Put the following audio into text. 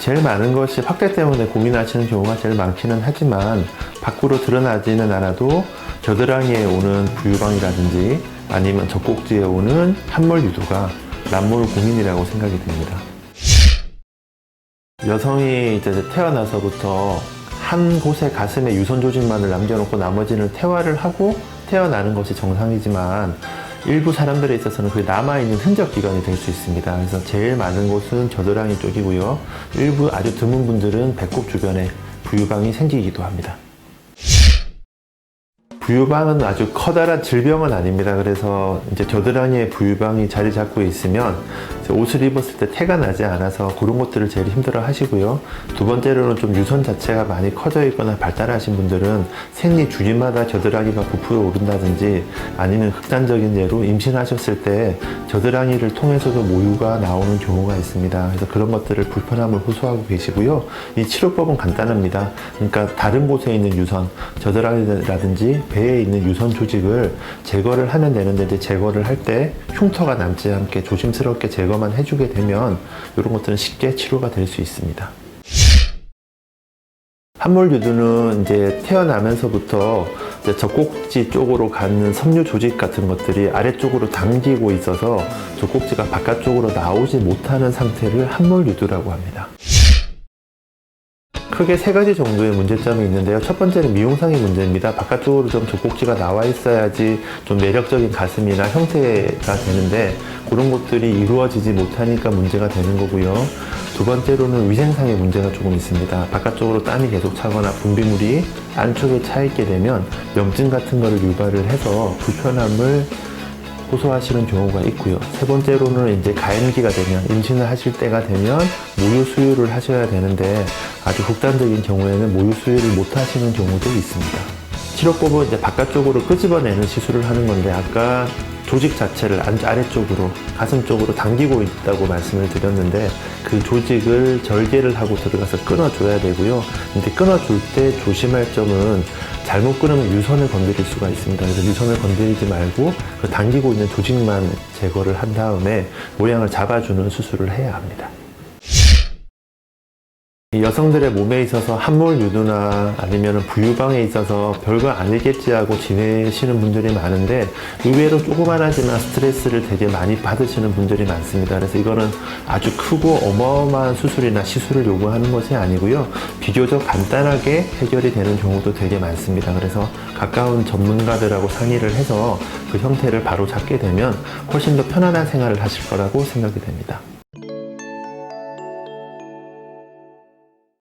제일 많은 것이 확대 때문에 고민하시는 경우가 제일 많기는 하지만 밖으로 드러나지는 않아도 겨드랑이에 오는 부유방이라든지 아니면 젖꼭지에 오는 함몰 유두가 남몰 고민이라고 생각이 됩니다. 여성이 이제 태어나서부터 한 곳의 가슴에 유선 조직만을 남겨놓고 나머지는 태화를 하고 태어나는 것이 정상이지만 일부 사람들에 있어서는 그게 남아있는 흔적 기관이 될 수 있습니다. 그래서 제일 많은 곳은 겨드랑이 쪽이고요. 일부 아주 드문 분들은 배꼽 주변에 부유방이 생기기도 합니다. 부유방은 아주 커다란 질병은 아닙니다. 그래서 이제 겨드랑이에 부유방이 자리 잡고 있으면 옷을 입었을 때 태가 나지 않아서 그런 것들을 제일 힘들어 하시고요. 두 번째로는 좀 유선 자체가 많이 커져 있거나 발달하신 분들은 생리 주기마다 겨드랑이가 부풀어 오른다든지 아니면 극단적인 예로 임신하셨을 때 겨드랑이를 통해서도 모유가 나오는 경우가 있습니다. 그래서 그런 것들을 불편함을 호소하고 계시고요. 이 치료법은 간단합니다. 그러니까 다른 곳에 있는 유선, 겨드랑이라든지 배에 있는 유선 조직을 제거를 하면 되는데 이제 제거를 할 때 흉터가 남지 않게 조심스럽게 제거만 해주게 되면 이런 것들은 쉽게 치료가 될 수 있습니다. 함몰 유두는 이제 태어나면서부터 이제 젖꼭지 쪽으로 가는 섬유 조직 같은 것들이 아래쪽으로 당기고 있어서 젖꼭지가 바깥쪽으로 나오지 못하는 상태를 함몰 유두라고 합니다. 크게 세 가지 정도의 문제점이 있는데요. 첫 번째는 미용상의 문제입니다. 바깥쪽으로 좀 젖꼭지가 나와 있어야지 좀 매력적인 가슴이나 형태가 되는데 그런 것들이 이루어지지 못하니까 문제가 되는 거고요. 두 번째로는 위생상의 문제가 조금 있습니다. 바깥쪽으로 땀이 계속 차거나 분비물이 안쪽에 차 있게 되면 염증 같은 거를 유발을 해서 불편함을 호소하시는 경우가 있고요. 세 번째로는 이제 가임기가 되면 임신을 하실 때가 되면 모유 수유를 하셔야 되는데 아주 극단적인 경우에는 모유 수유를 못 하시는 경우도 있습니다. 치료법은 이제 바깥쪽으로 끄집어내는 시술을 하는 건데 아까 조직 자체를 아래쪽으로 가슴 쪽으로 당기고 있다고 말씀을 드렸는데 그 조직을 절개를 하고 들어가서 끊어줘야 되고요. 근데 끊어줄 때 조심할 점은 잘못 끊으면 유선을 건드릴 수가 있습니다. 그래서 유선을 건드리지 말고 그 당기고 있는 조직만 제거를 한 다음에 모양을 잡아주는 수술을 해야 합니다. 여성들의 몸에 있어서 함몰 유두나 아니면 부유방에 있어서 별거 아니겠지 하고 지내시는 분들이 많은데 의외로 조그만하지만 스트레스를 되게 많이 받으시는 분들이 많습니다. 그래서 이거는 아주 크고 어마어마한 수술이나 시술을 요구하는 것이 아니고요. 비교적 간단하게 해결이 되는 경우도 되게 많습니다. 그래서 가까운 전문가들하고 상의를 해서 그 형태를 바로 잡게 되면 훨씬 더 편안한 생활을 하실 거라고 생각이 됩니다.